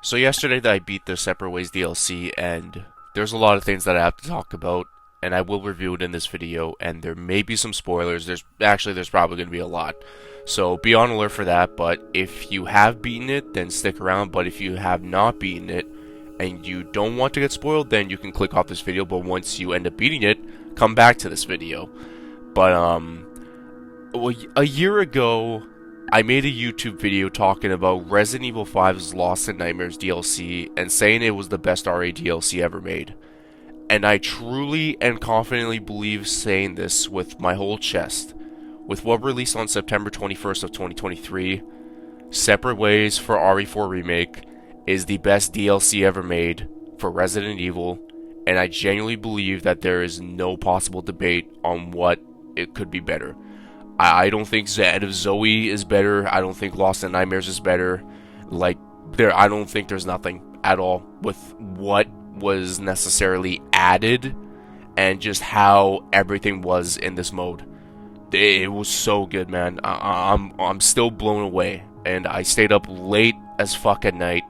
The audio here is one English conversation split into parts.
So yesterday I beat the Separate Ways DLC, and there's a lot of things that I have to talk about, and I will review it in this video, and there may be some spoilers. There's probably going to be a lot. So be on alert for that, but if you have beaten it, then stick around, but if you have not beaten it, and you don't want to get spoiled, then you can click off this video, but once you end up beating it, come back to this video. But, well, a year ago, I made a YouTube video talking about Resident Evil 5's Lost in Nightmares DLC and saying it was the best RE DLC ever made. And I truly and confidently believe saying this with my whole chest. With what released on September 21st of 2023, Separate Ways for RE4 Remake is the best DLC ever made for Resident Evil, and I genuinely believe that there is no possible debate on what it could be better. I don't think Zed of Zoe is better. I don't think Lost in Nightmares is better. I don't think there's nothing at all with what was necessarily added and just how everything was in this mode. It was so good, man. I'm still blown away, and I stayed up late as fuck at night,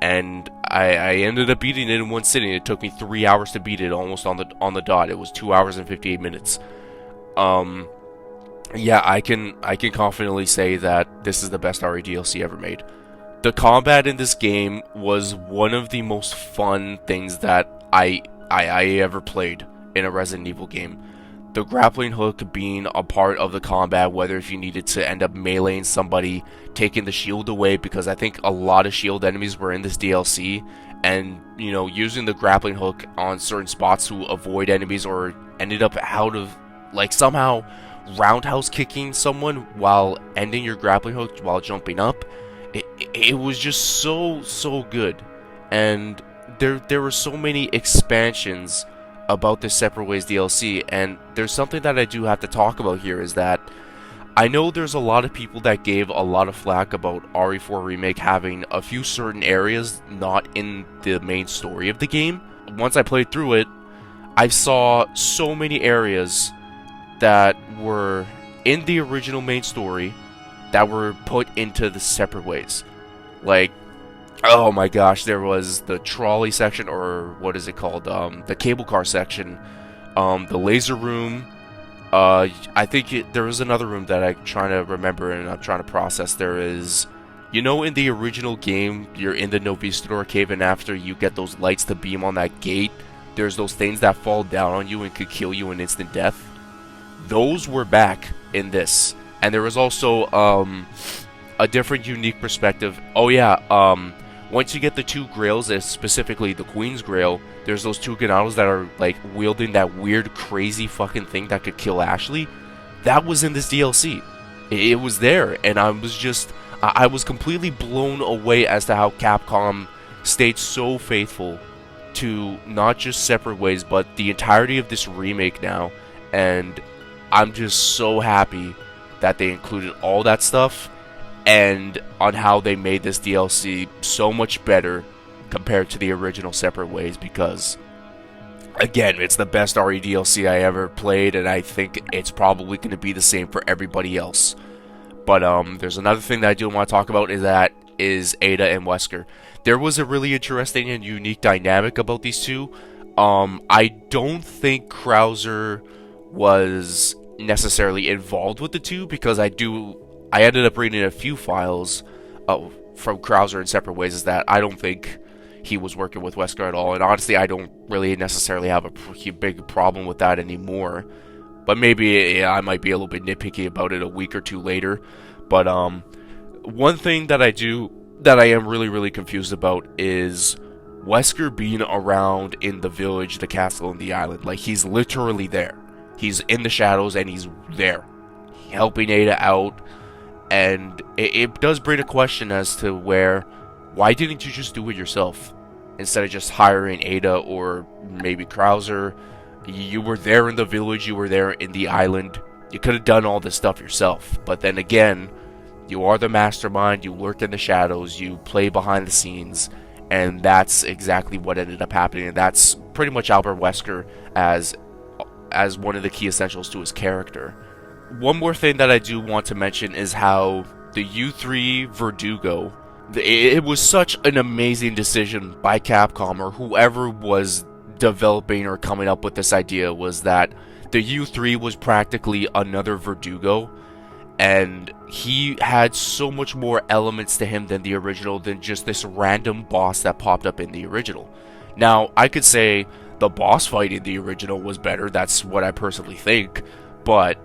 and I ended up beating it in one sitting. It took me 3 hours to beat it, almost on the dot. It was 2 hours and 58 minutes. Yeah, I can confidently say that this is the best RE DLC ever made. The combat in this game was one of the most fun things that I ever played in a Resident Evil game. The grappling hook being a part of the combat, whether if you needed to end up meleeing somebody, taking the shield away, because I think a lot of shield enemies were in this DLC, and, you know, using the grappling hook on certain spots to avoid enemies, or ended up out of, like, somehow roundhouse kicking someone while ending your grappling hook while jumping up. It was just so good, and there were so many expansions about this Separate Ways DLC, and there's something that I do have to talk about here, is that I know there's a lot of people that gave a lot of flack about RE4 Remake having a few certain areas not in the main story of the game. Once I played through it, I saw so many areas that were in the original main story that were put into the Separate Ways. Like, oh my gosh, there was the trolley section, or what is it called? The cable car section, the laser room. I think there was another room that I'm trying to remember and I'm trying to process. There is, you know, in the original game, you're in the Novistador cave, and after you get those lights to beam on that gate, there's those things that fall down on you and could kill you in instant death. Those were back in this, and there was also a different, unique perspective. Oh yeah, once you get the two grails, specifically the Queen's Grail, there's those two Ganados that are like wielding that weird, crazy fucking thing that could kill Ashley. That was in this DLC. It was there, and I was completely blown away as to how Capcom stayed so faithful to not just Separate Ways, but the entirety of this remake now, and I'm just so happy that they included all that stuff, and on how they made this DLC so much better compared to the original Separate Ways, because, again, it's the best RE DLC I ever played, and I think it's probably going to be the same for everybody else. But there's another thing that I do want to talk about, is Ada and Wesker. There was a really interesting and unique dynamic about these two. I don't think Krauser was necessarily involved with the two, because I ended up reading a few files from Krauser in Separate Ways, is that I don't think he was working with Wesker at all, and honestly I don't really necessarily have a big problem with that anymore, but maybe I might be a little bit nitpicky about it a week or two later. But one thing that I am really confused about is Wesker being around in the village, the castle, and the island. Like, he's literally there. He's in the shadows, and he's there, helping Ada out. And it does bring a question as to why didn't you just do it yourself? Instead of just hiring Ada or maybe Krauser. You were there in the village, you were there in the island. You could have done all this stuff yourself. But then again, you are the mastermind, you lurk in the shadows, you play behind the scenes. And that's exactly what ended up happening. And that's pretty much Albert Wesker as one of the key essentials to his character. One more thing that I do want to mention is how the U3 Verdugo It was such an amazing decision by Capcom, or whoever was developing or coming up with this idea, was that the U3 was practically another Verdugo, and he had so much more elements to him than the original, than just this random boss that popped up in the original. Now, I could say the boss fight in the original was better, that's what I personally think, but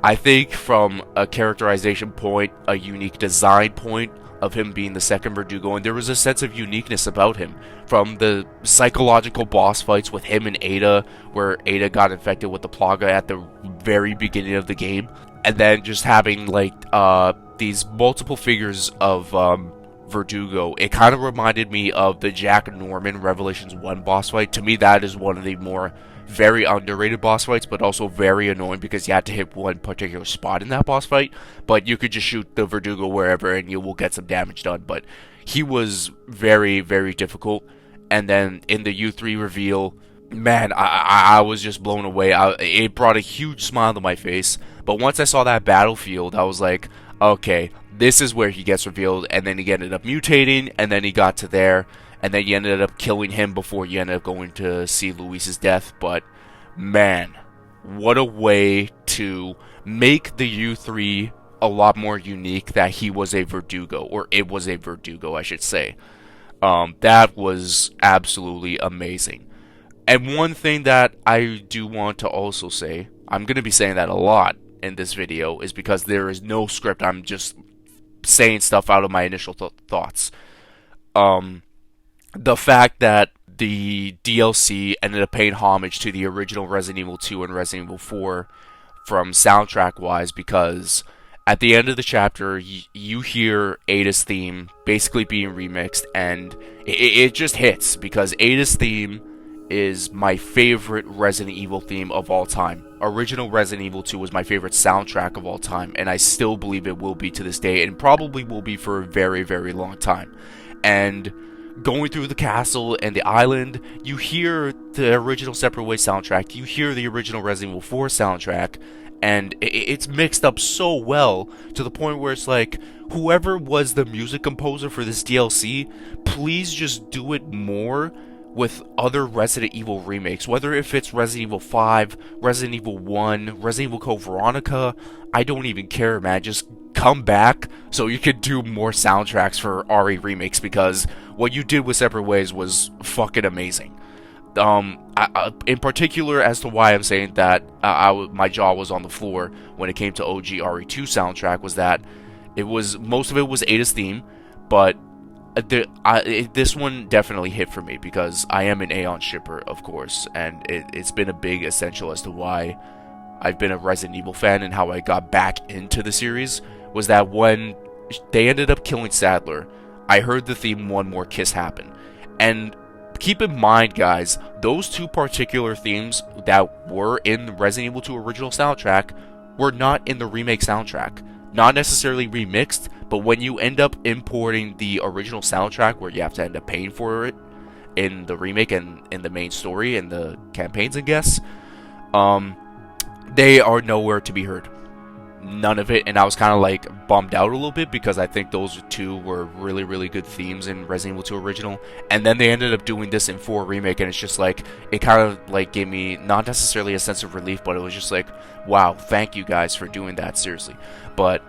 I think from a characterization point, a unique design point, of him being the second Verdugo, and there was a sense of uniqueness about him. From the psychological boss fights with him and Ada, where Ada got infected with the Plaga at the very beginning of the game, and then just having like these multiple figures of Verdugo, it kind of reminded me of the Jack Norman Revelations 1 boss fight. To me, that is one of the more very underrated boss fights, but also very annoying because you had to hit one particular spot in that boss fight, but you could just shoot the Verdugo wherever and you will get some damage done. But he was very, very difficult. And then in the U3 reveal, man, I was just blown away. It brought a huge smile to my face. But once I saw that battlefield, I was like, okay, this is where he gets revealed. And then he ended up mutating, and then he got to there, and then you ended up killing him before you ended up going to see Luis's death. But man, what a way to make the U3 a lot more unique, that he was a Verdugo, or it was a Verdugo, I should say. That was absolutely amazing. And one thing that I do want to also say, I'm going to be saying that a lot in this video, is because there is no script, I'm just saying stuff out of my initial thoughts. The fact that the DLC ended up paying homage to the original Resident Evil 2 and Resident Evil 4 from soundtrack-wise, because at the end of the chapter, you hear Ada's theme basically being remixed, and it just hits, because Ada's theme is my favorite Resident Evil theme of all time. Original Resident Evil 2 was my favorite soundtrack of all time, and I still believe it will be to this day, and probably will be for a very, very long time. And going through the castle and the island, you hear the original Separate Ways soundtrack, you hear the original Resident Evil 4 soundtrack, and it's mixed up so well to the point where it's like, whoever was the music composer for this DLC, please just do it more with other Resident Evil remakes, whether if it's Resident Evil 5, Resident Evil 1, Resident Evil Code Veronica, I don't even care, man. Just come back so you can do more soundtracks for RE remakes, because what you did with Separate Ways was fucking amazing. In particular, as to why I'm saying that my jaw was on the floor when it came to OG RE2 soundtrack, was that most of it was Ada's theme, but this one definitely hit for me because I am an Aeon shipper, of course, and it's been a big essential as to why I've been a Resident Evil fan and how I got back into the series, was that when they ended up killing Sadler, I heard the theme One More Kiss happen. And keep in mind, guys, those two particular themes that were in the Resident Evil 2 original soundtrack were not in the remake soundtrack. Not necessarily remixed, but when you end up importing the original soundtrack, where you have to end up paying for it in the remake and in the main story and the campaigns, I guess, they are nowhere to be heard. None of it, and I was kind of like bummed out a little bit, because I think those two were really, really good themes in Resident Evil 2 original, and then they ended up doing this in 4 remake, and it's just like, it kind of like gave me not necessarily a sense of relief, but it was just like, wow, thank you guys for doing that, seriously. But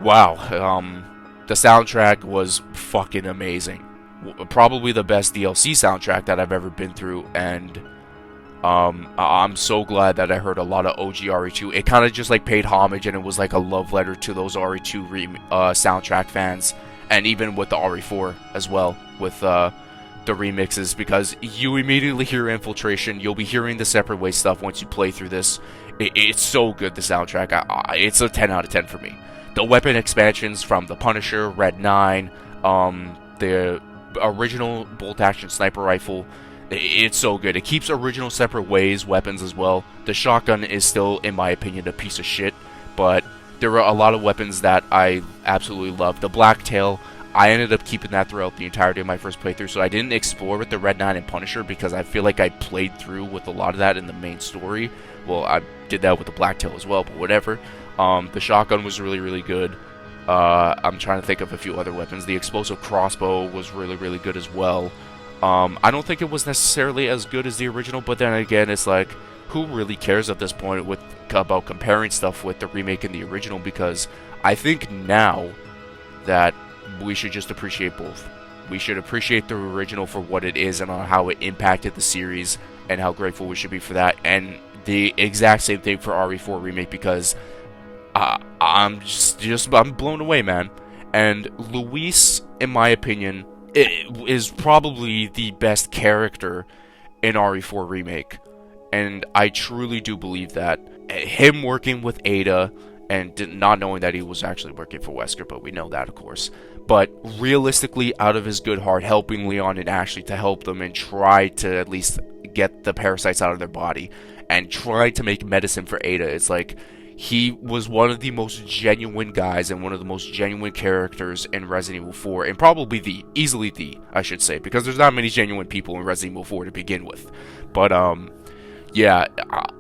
wow, the soundtrack was fucking amazing. Probably the best DLC soundtrack that I've ever been through, and I'm so glad that I heard a lot of OG RE2. It kind of just like paid homage, and it was like a love letter to those RE2 soundtrack fans, and even with the RE4 as well, with the remixes, because you immediately hear Infiltration. You'll be hearing the Separate Way stuff once you play through this. It's so good, the soundtrack. It's a 10 out of 10 for me. The weapon expansions from the Punisher, Red 9, the original bolt-action sniper rifle, it's so good. It keeps original Separate Ways weapons as well. The shotgun is still, in my opinion, a piece of shit, but there are a lot of weapons that I absolutely love. The Blacktail, I ended up keeping that throughout the entirety of my first playthrough, so I didn't explore with the Red 9 and Punisher, because I feel like I played through with a lot of that in the main story. Well, I did that with the Blacktail as well, but whatever. The shotgun was really, really good. I'm trying to think of a few other weapons. The explosive crossbow was really, really good as well. I don't think it was necessarily as good as the original, but then again, it's like, who really cares at this point about comparing stuff with the remake and the original? Because I think now that we should just appreciate both. We should appreciate the original for what it is and how it impacted the series, and how grateful we should be for that. And the exact same thing for RE4 Remake, because I'm blown away, man. And Luis, in my opinion, is probably the best character in RE4 Remake. And I truly do believe that. Him working with Ada, and not knowing that he was actually working for Wesker, but we know that, of course. But realistically, out of his good heart, helping Leon and Ashley to help them and try to at least get the parasites out of their body, and try to make medicine for Ada. It's like, he was one of the most genuine guys and one of the most genuine characters in Resident Evil 4, and probably easily the, I should say, because there's not many genuine people in Resident Evil 4 to begin with. But, yeah,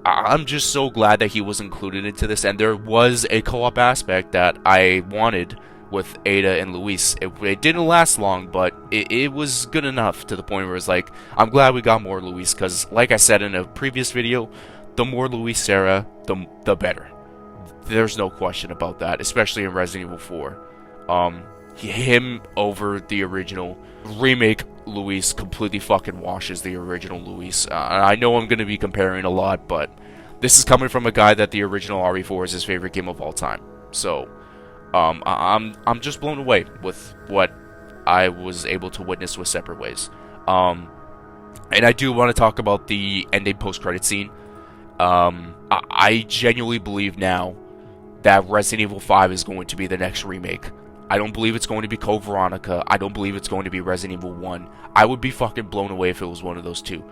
I'm just so glad that he was included into this, and there was a co-op aspect that I wanted with Ada and Luis. It didn't last long, but it was good enough to the point where it's like, I'm glad we got more Luis, because like I said in a previous video, the more Luis Serra, the better. There's no question about that, especially in Resident Evil 4. Him over the original. Remake Luis completely fucking washes the original Luis. I know I'm going to be comparing a lot, but this is coming from a guy that the original RE4 is his favorite game of all time. So, I'm just blown away with what I was able to witness with Separate Ways. And I do want to talk about the ending post-credit scene. I genuinely believe now that Resident Evil 5 is going to be the next remake. I don't believe it's going to be Code Veronica. I don't believe it's going to be Resident Evil 1. I would be fucking blown away if it was one of those two.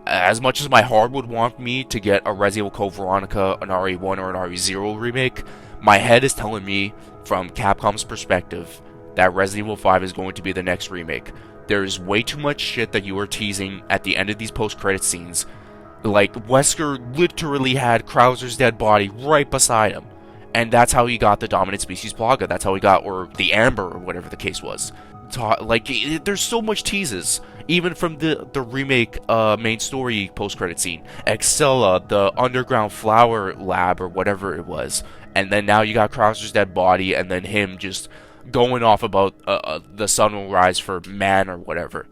As much as my heart would want me to get a Resident Evil Code Veronica, an RE1 or an RE0 remake, my head is telling me, from Capcom's perspective, that Resident Evil 5 is going to be the next remake. There's way too much shit that you are teasing at the end of these post-credit scenes. Like, Wesker literally had Krauser's dead body right beside him. And that's how he got the dominant species Plaga. That's how he got, or the Amber, or whatever the case was. Like, there's so much teases. Even from the remake main story post-credit scene. Excella, the underground flower lab, or whatever it was. And then now you got Krauser's dead body, and then him just going off about the sun will rise for man, or whatever.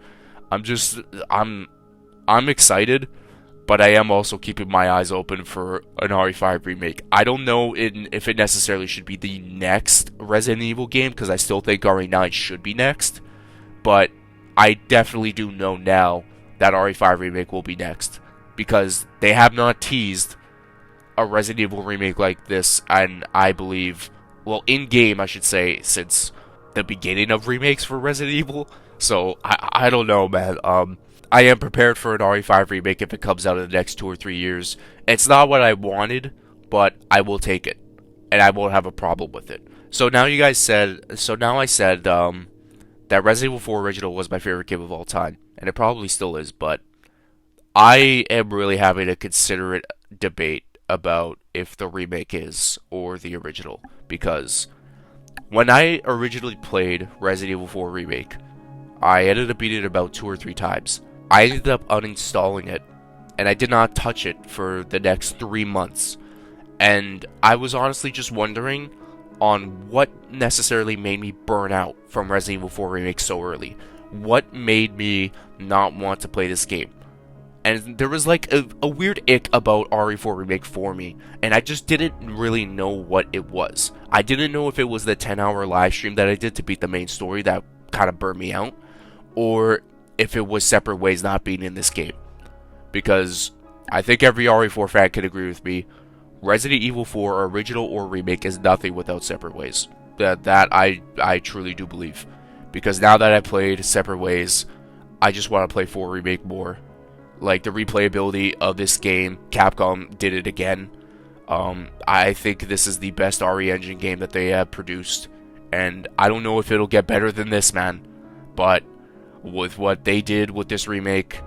I'm excited. But I am also keeping my eyes open for an RE5 remake. I don't know if it necessarily should be the next Resident Evil game, because I still think RE9 should be next. But I definitely do know now that RE5 remake will be next, because they have not teased a Resident Evil remake like this, and I believe, well, in-game I should say, since the beginning of remakes for Resident Evil. So, I don't know, man. I am prepared for an RE5 remake if it comes out in the next 2 or 3 years. It's not what I wanted, but I will take it, and I won't have a problem with it. So now I said that Resident Evil 4 Original was my favorite game of all time, and it probably still is, but I am really having a considerate debate about if the remake is or the original, because when I originally played Resident Evil 4 Remake, I ended up beating it about 2 or 3 times. I ended up uninstalling it, and I did not touch it for the next 3 months. And I was honestly just wondering on what necessarily made me burn out from Resident Evil 4 Remake so early. What made me not want to play this game? And there was like a weird ick about RE4 Remake for me, and I just didn't really know what it was. I didn't know if it was the 10-hour live stream that I did to beat the main story that kind of burned me out, or if it was Separate Ways not being in this game. Because I think every RE4 fan can agree with me, Resident Evil 4 Original or Remake is nothing without Separate Ways. That I truly do believe. Because now that I played Separate Ways, I just want to play 4 Remake more. Like, the replayability of this game, Capcom did it again. I think this is the best RE Engine game that they have produced. And I don't know if it'll get better than this, man. But with what they did with this remake,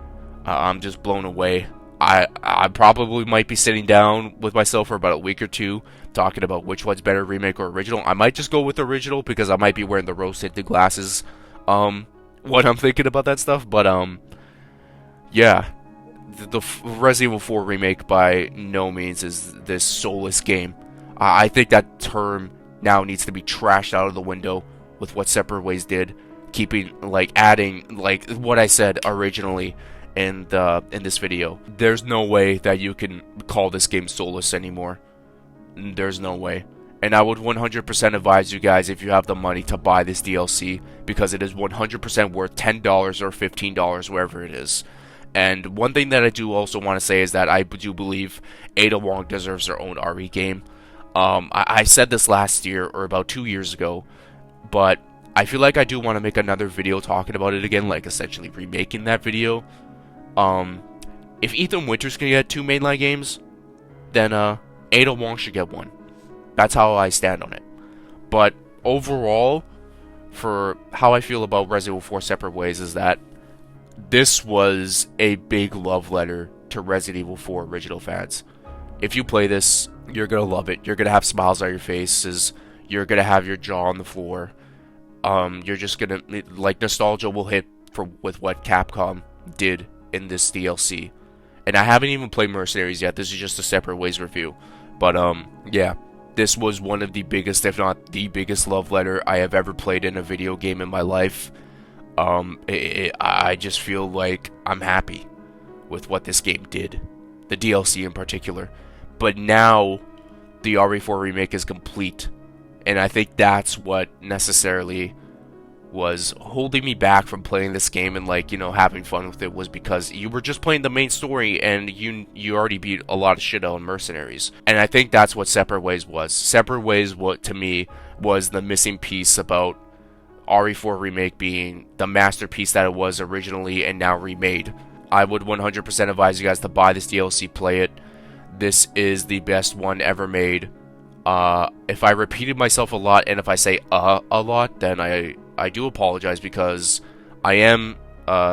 I'm just blown away. I probably might be sitting down with myself for about a week or two talking about which one's better, remake or original. I might just go with original because I might be wearing the rose tinted glasses when I'm thinking about that stuff. But yeah, the Resident Evil 4 remake by no means is this soulless game. I think that term now needs to be trashed out of the window with what Separate Ways did, keeping adding what I said originally in this video. There's no way that you can call this game soulless anymore. There's no way. And I would 100% advise you guys, if you have the money, to buy this DLC, because it is 100% worth $10 or $15, wherever it is. And one thing that I do also want to say is that I do believe Ada Wong deserves her own RE game. I said this last year, or about 2 years ago, but I feel like I do want to make another video talking about it again, like essentially remaking that video. If Ethan Winters can get 2 mainline games, then Ada Wong should get 1. That's how I stand on it. But overall, for how I feel about Resident Evil 4 Separate Ways, is that this was a big love letter to Resident Evil 4 original fans. If you play this, you're gonna love it. You're gonna have smiles on your faces. You're gonna have your jaw on the floor. You're just gonna, nostalgia will hit with what Capcom did in this DLC. And I haven't even played Mercenaries yet. This is just a Separate Ways review. But yeah, this was one of the biggest, if not the biggest, love letter I have ever played in a video game in my life. I just feel like I'm happy with what this game did, the DLC in particular. But now the RE4 remake is complete, and I think that's what necessarily was holding me back from playing this game and having fun with it, was because you were just playing the main story and you already beat a lot of shit on Mercenaries. And I think that's what Separate Ways was. Separate Ways, what to me was the missing piece about RE4 Remake being the masterpiece that it was originally and now remade. I would 100% advise you guys to buy this DLC, play it. This is the best one ever made. If I repeated myself a lot, and if I say a lot, then I do apologize, because I am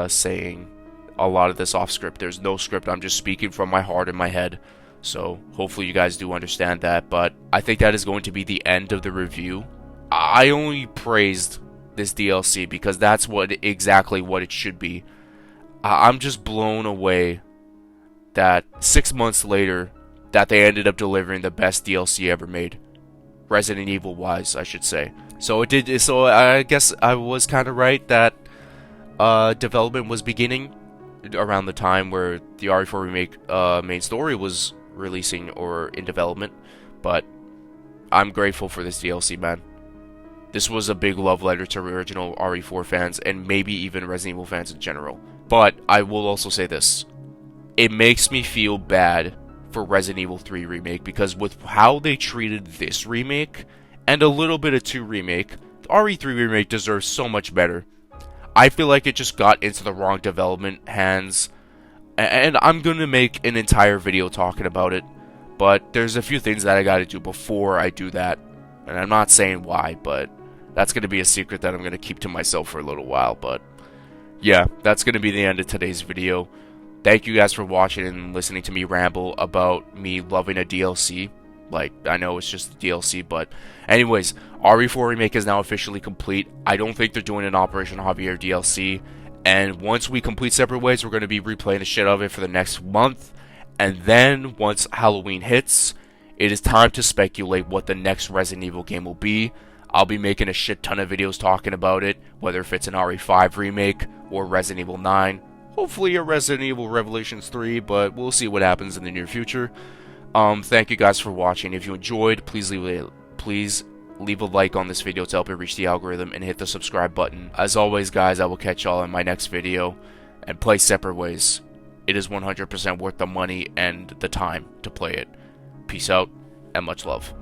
saying a lot of this off script. There's no script. I'm just speaking from my heart and my head. So hopefully you guys do understand that. But I think that is going to be the end of the review. I only praised this DLC because that's exactly what it should be. I'm just blown away that 6 months later that they ended up delivering the best DLC ever made, Resident Evil wise, I should say. So it did. So I guess I was kind of right that development was beginning around the time where the RE4 Remake main story was releasing or in development. But I'm grateful for this DLC, man. This was a big love letter to original RE4 fans, and maybe even Resident Evil fans in general. But I will also say this. It makes me feel bad for Resident Evil 3 Remake, because with how they treated this remake, and a little bit of 2 Remake, the RE3 Remake deserves so much better. I feel like it just got into the wrong development hands, and I'm going to make an entire video talking about it, but there's a few things that I got to do before I do that, and I'm not saying why, but that's going to be a secret that I'm going to keep to myself for a little while. But yeah, that's going to be the end of today's video. Thank you guys for watching and listening to me ramble about me loving a DLC. I know it's just a DLC, but anyways, RE4 Remake is now officially complete. I don't think they're doing an Operation Javier DLC, and once we complete Separate Ways, we're going to be replaying the shit out of it for the next month, and then once Halloween hits, it is time to speculate what the next Resident Evil game will be. I'll be making a shit ton of videos talking about it, whether if it's an RE5 Remake or Resident Evil 9. Hopefully a Resident Evil Revelations 3, but we'll see what happens in the near future. Thank you guys for watching. If you enjoyed, please leave a like on this video to help it reach the algorithm, and hit the subscribe button. As always, guys, I will catch y'all in my next video, and play Separate Ways. It is 100% worth the money and the time to play it. Peace out, and much love.